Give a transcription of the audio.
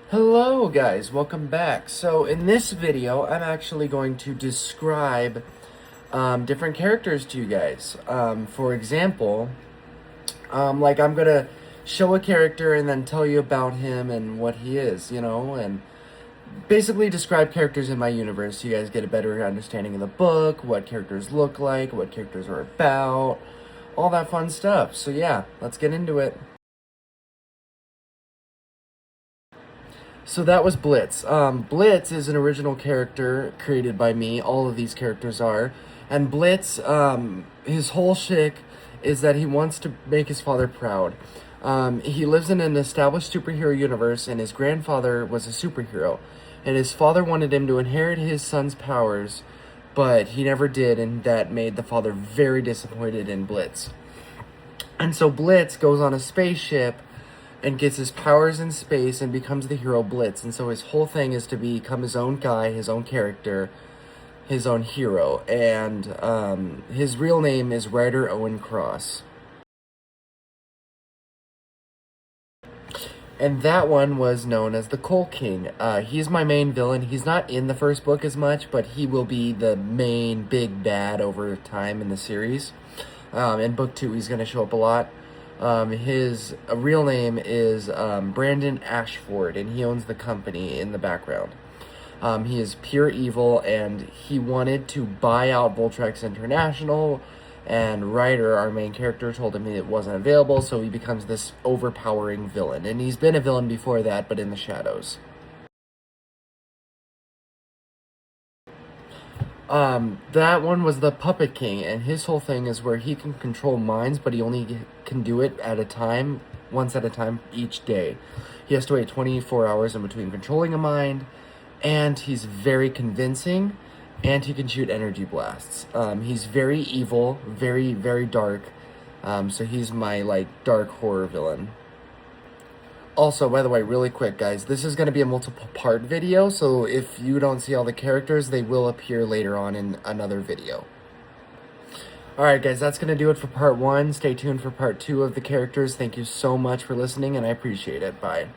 Hello guys, welcome back. So in this video, I'm actually going to describe different characters to you guys. For example, like I'm gonna show a character and then tell you about him and what he is, and basically describe characters in my universe so you guys get a better understanding of the book, what characters look like, what characters are about, all that fun stuff. So yeah, let's get into it. So that was Blitz. Blitz is an original character created by me. All of these characters are. And Blitz, his whole shtick is that he wants to make his father proud. He lives in an established superhero universe, and his grandfather was a superhero. And his father wanted him to inherit his son's powers, but he never did, and that made the father very disappointed in Blitz. And so Blitz goes on a spaceship and gets his powers in space and becomes the hero Blitz. And so his whole thing is to become his own guy, his own character, his own hero. And his real name is Ryder Owen Cross. And that one was known as the Coal King. He's my main villain. He's not in the first book as much, but he will be the main big bad over time in the series. In book 2, he's going to show up a lot. His real name is Brandon Ashford, and he owns the company in the background. He is pure evil, and he wanted to buy out Voltrex International, and Ryder, our main character, told him it wasn't available, so he becomes this overpowering villain. And he's been a villain before that, but in the shadows. That one was the Puppet King, and his whole thing is where he can control minds, but he only can do it at a time, once at a time each day. He has to wait 24 hours in between controlling a mind, and he's very convincing, and he can shoot energy blasts. He's very evil, very, very dark, so he's my, dark horror villain. Also, by the way, really quick, guys, this is going to be a multiple-part video, so if you don't see all the characters, they will appear later on in another video. Alright, guys, that's going to do it for part 1. Stay tuned for part 2 of the characters. Thank you so much for listening, and I appreciate it. Bye.